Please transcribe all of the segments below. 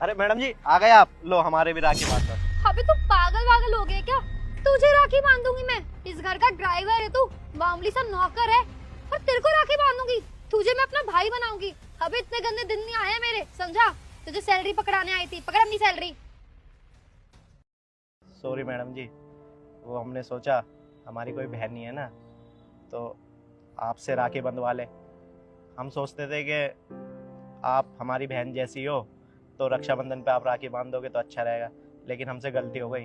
अरे मैडम जी आ गए आप, लो हमारे भी राखी बांध दो। अबे तू पागल वागल हो गया क्या? तुझे राखी बांधूंगी मैं? इस घर का ड्राइवर है तू, मामूली सा नौकर है और तेरे को राखी बांधूंगी? तुझे मैं अपना भाई बनाऊंगी। अबे इतने गंदे दिन नहीं आए मेरे, समझा? तुझे सैलरी पकड़ाने आई थी, पकड़ अपनी सैलरी। सॉरी मैडम जी, वो हमने सोचा हमारी कोई बहन नहीं है ना, तो आपसे राखी बंधवा ले। हम सोचते थे कि आप हमारी बहन जैसी हो तो रक्षाबंधन पे आप राखी बांध दोगे तो अच्छा रहेगा, लेकिन हमसे गलती हो गई,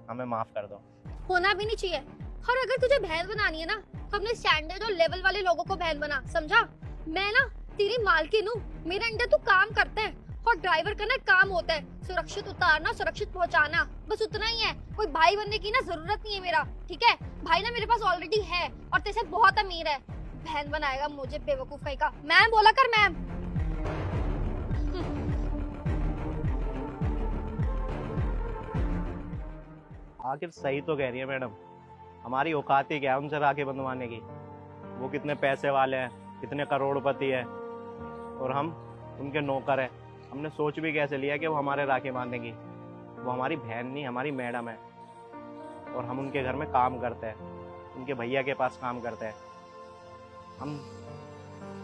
हमें माफ कर दो। होना भी नहीं चाहिए। और अगर तुझे बहन बनानी है ना तो अपने स्टैंडर्ड और लेवल वाले लोगों को बहन बना, समझा? मैं ना तेरी मालकिन हूँ, मेरे अंडर तू काम करता है और ड्राइवर का ना काम होता है सुरक्षित उतारना, सुरक्षित पहुंचाना, बस उतना ही है। कोई भाई बनने की ना जरूरत नहीं है मेरा, ठीक है? भाई ना मेरे पास ऑलरेडी है और तेरे से बहुत अमीर है। बहन बनाएगा मुझे बेवकूफ कहीं का। मैम बोला कर मैम। आखिर सही तो कह रही है मैडम, हमारी औकात ही क्या है उनसे राखी बंधवाने की? वो कितने पैसे वाले हैं, कितने करोड़पति है, और हम उनके नौकर हैं। हमने सोच भी कैसे लिया कि वो हमारे राखी बांधेंगी? वो हमारी बहन नहीं, हमारी मैडम है, और हम उनके घर में काम करते हैं, उनके भैया के पास काम करते हैं। हम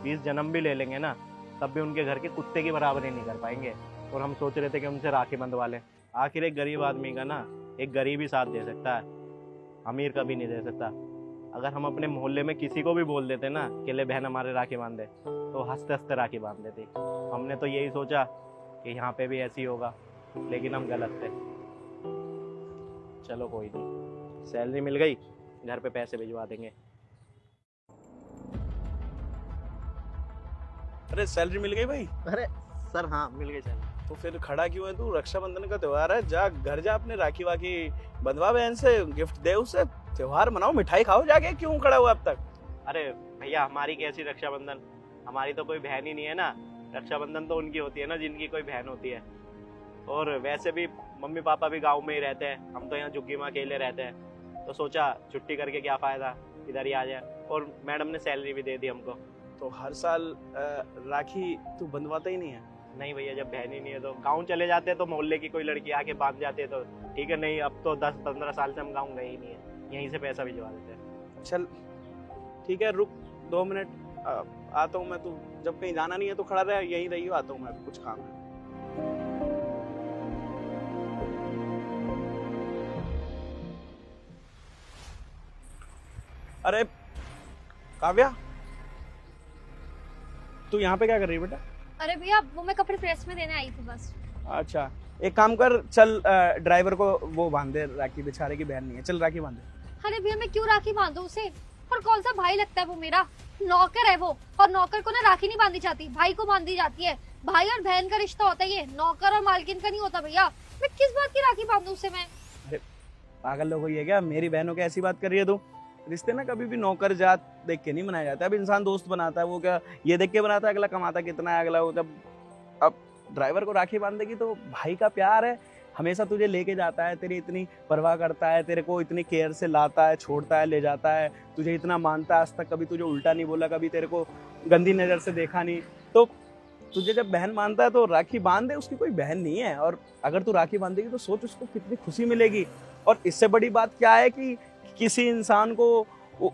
20 जन्म भी ले लेंगे ना, तब भी उनके घर के कुत्ते की बराबरी नहीं कर पाएंगे। और हम सोच रहे थे कि उनसे राखी बंधवा लें। आखिर एक गरीब आदमी का ना एक गरीब ही साथ दे सकता है, अमीर कभी नहीं दे सकता। अगर हम अपने मोहल्ले में किसी को भी बोल देते ना कि ले बहन हमारे राखी बांध दे, तो हंसते हंसते राखी बांध देती। हमने तो यही सोचा कि यहाँ पे भी ऐसी होगा, लेकिन हम गलत थे। चलो कोई नहीं, सैलरी मिल गई, घर पे पैसे भिजवा देंगे। अरे सैलरी मिल गई भाई? अरे सर हाँ मिल गई सैलरी। तो फिर खड़ा क्यों है तू? रक्षाबंधन का त्योहार है, जा घर जा, अपने राखी वाखी बंधवा बहन से, गिफ्ट दे उसे, त्योहार मनाओ, मिठाई खाओ जाके। क्यों खड़ा हुआ अब तक? अरे भैया हमारी कैसी रक्षाबंधन, हमारी तो कोई बहन ही नहीं है ना। रक्षाबंधन तो उनकी होती है ना जिनकी कोई बहन होती है। और वैसे भी मम्मी पापा भी गांव में ही रहते हैं, हम तो यहाँ झुग्गी में अकेले रहते हैं, तो सोचा छुट्टी करके क्या फायदा, इधर ही आ जाए। और मैडम ने सैलरी भी दे दी हमको। तो हर साल राखी तू बंधवाता ही नहीं है? नहीं भैया, जब बहन ही नहीं है तो गाँव चले जाते हैं, तो मोहल्ले की कोई लड़की आके बांध जाती है तो ठीक है, नहीं अब तो 10-15 साल से हम गाँव गए ही नहीं है, यहीं से पैसा भिजवा देते हैं। चल ठीक है, रुक 2 मिनट, आता हूँ मैं। तू जब कहीं जाना नहीं है तो खड़ा रहे, यहीं रही हो, आता हूँ मैं, कुछ काम है। अरे काव्या, तू यहाँ पे क्या कर रही है बेटा? अरे भैया वो मैं कपड़े प्रेस में देने आई थी बस। अच्छा एक काम कर, चल ड्राइवर को वो बांध दे राखी, बेचारे की बहन नहीं है, चल राखी बांध दे। अरे भैया मैं क्यों राखी बांधूं उसे? और कौन सा भाई लगता है वो मेरा? नौकर है वो, और नौकर को ना राखी नहीं बांधी जाती, भाई को बांधी जाती है। भाई और बहन का रिश्ता होता है ये, नौकर और मालकिन का नहीं होता भैया। मैं किस बात की राखी बांधूं उसे मैं? अरे पागल लोग हो ये क्या? मेरी बहनों के ऐसी बात कर रही है तू? रिश्ते ना कभी भी नौकर जात देख के नहीं बनाया जाता। अब इंसान दोस्त बनाता है, वो क्या ये देख के बनाता है अगला कमाता कितना है, अगला वो जब अब ड्राइवर को राखी बांधेगी तो भाई का प्यार है, हमेशा तुझे लेके जाता है, तेरी इतनी परवाह करता है, तेरे को इतनी केयर से लाता है, छोड़ता है, ले जाता है, तुझे इतना मानता है, आज तक कभी तुझे उल्टा नहीं बोला, कभी तेरे को गंदी नज़र से देखा नहीं। तो तुझे जब बहन मानता है तो राखी बांध दे, उसकी कोई बहन नहीं है। और अगर तू राखी बांधेगी तो सोच उसको कितनी खुशी मिलेगी। और इससे बड़ी बात क्या है कि किसी इंसान को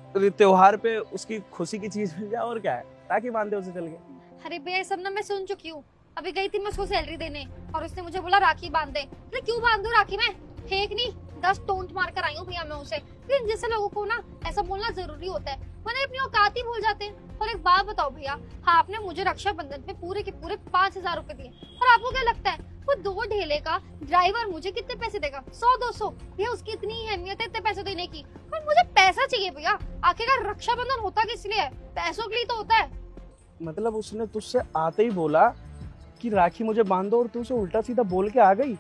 त्योहार पे उसकी खुशी की चीज मिल जाए, और क्या है, राखी बांध दे उसे चल के। अरे भैया सब ना मैं सुन चुकी हूँ। अभी गई थी मैं उसको सैलरी देने और उसने मुझे बोला राखी बांध दे। अरे क्यों बांध दूं राखी मैं? एक नहीं 10 टोंट मार कर आई हूँ भैया मैं उसे। लेकिन जैसे लोगों को ना ऐसा बोलना जरूरी होता है, वरना अपनी औकात ही भूल जाते हैं। और एक बात बताओ भैया, हाँ आपने मुझे रक्षाबंधन पे पूरे के पूरे 5000 रुपए दिए, और आपको क्या लगता है वो 2 ढेले का ड्राइवर मुझे कितने पैसे देगा? 100-200? भैया उसकी इतनी अहमियत है इतने पैसे देने की, और मुझे पैसा चाहिए भैया। आखिरकार रक्षाबंधन होता किस लिए है? पैसों के लिए तो होता है। मतलब उसने तुझसे आते ही बोला कि राखी मुझे बांध दो, और तू उसे उल्टा सीधा बोल के आ गई,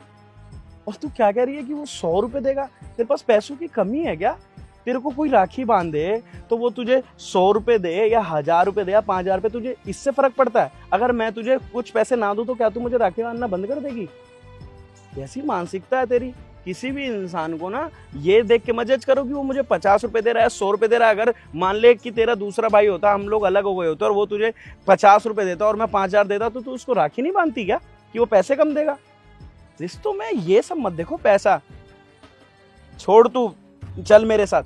और तू क्या कह रही है कि वो 100 रुपए देगा? तेरे पास पैसों की कमी है क्या? तेरे को कोई राखी बांधे तो वो तुझे 100 रुपए दे या 1000 रुपए दे या 5000 रुपए, तुझे इससे फर्क पड़ता है? अगर मैं तुझे कुछ पैसे ना दूं तो क्या तू मुझे राखी बांधना बंद कर देगी? ऐसी मानसिकता है तेरी। किसी भी इंसान को ना ये देख के मत जज करो कि वो मुझे 50 रुपए दे रहा है, 100 रुपए दे रहा है। अगर मान ले कि तेरा दूसरा भाई होता, हम लोग अलग हो गए होते और वो तुझे 50 रुपए देता और मैं 5000 देता, तो तू उसको राखी नहीं बांधती क्या कि वो पैसे कम देगा? रिश्तों में ये सब मत देखो, पैसा छोड़, तू चल मेरे साथ।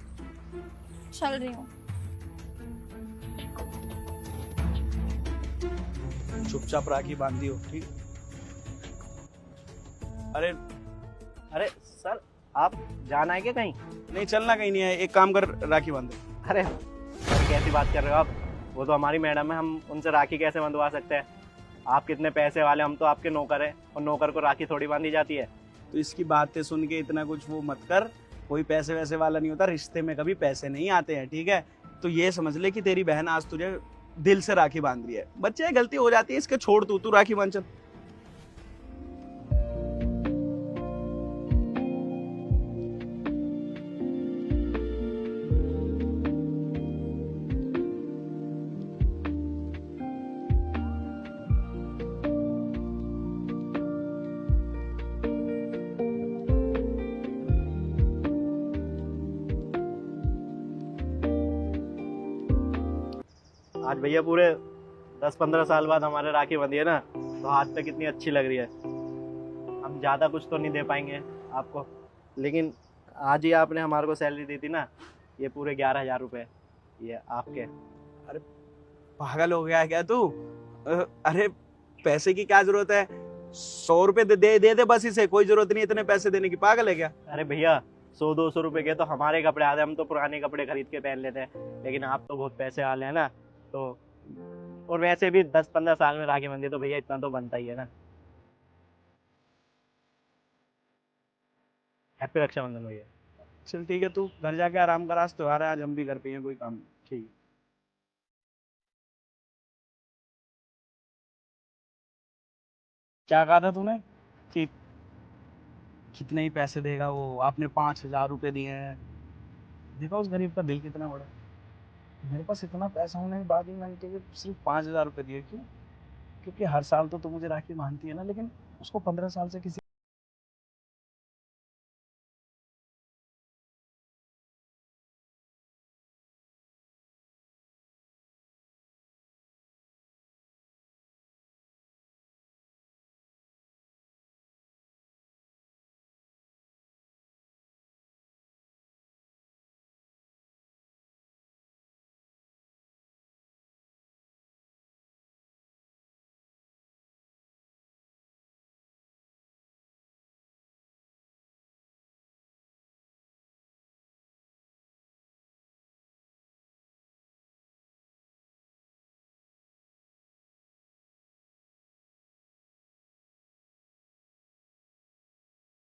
चल रही हूँ। चुपचाप राखी बांधी हो, ठीक? अरे अरे सर, आप जाना है क्या कहीं? नहीं, चलना कहीं नहीं है, एक काम कर, राखी बांध दे। अरे सर, कैसी बात कर रहे हो आप? वो तो हमारी मैडम है, हम उनसे राखी कैसे बंधवा सकते हैं? आप कितने पैसे वाले, हम तो आपके नौकर हैं, और नौकर को राखी थोड़ी बांधी जाती है। तो इसकी बातें सुन के इतना कुछ वो मत कर, कोई पैसे वैसे वाला नहीं होता, रिश्ते में कभी पैसे नहीं आते हैं, ठीक है? तो ये समझ ले कि तेरी बहन आज तुझे दिल से राखी बांध रही है। बच्चे, गलती हो जाती है, इसके छोड़, तू राखी बांध चल। आज भैया पूरे 10-15 साल बाद हमारे राखी बंधी है ना, तो हाथ पे कितनी अच्छी लग रही है। हम ज़्यादा कुछ तो नहीं दे पाएंगे आपको, लेकिन आज ही आपने हमारे को सैलरी दी थी ना, ये पूरे 11,000 रुपये, ये आपके। पागल हो गया है क्या तू? अरे पैसे की क्या जरूरत है? 100 रुपए दे बस, इसे कोई जरूरत नहीं इतने पैसे देने की। पागल है क्या? अरे भैया, 100-200 रुपए के तो हमारे कपड़े आते हैं, हम तो पुराने कपड़े खरीद के पहन लेते हैं, लेकिन आप तो बहुत पैसे वाले हैं ना, तो और वैसे भी 10-15 साल में राखी बंधी, तो भैया इतना तो बनता ही है ना। हैप्पी रक्षाबंधन भैया। चल ठीक है, तू घर जाके आराम कर, आज त्योहार है, आज हम भी घर पे हैं, कोई काम नहीं। ठीक है। क्या कहा था तूने कि कितने ही पैसे देगा वो? आपने 5,000 रुपए दिए हैं। देखा उस गरीब का दिल कितना बड़ा है। मेरे पास इतना पैसा होने के बाद भी मैंने तुझे सिर्फ 5,000 रुपए दिए। क्यों? क्योंकि हर साल तो तू मुझे राखी बांधती है ना, लेकिन उसको 15 साल से किसी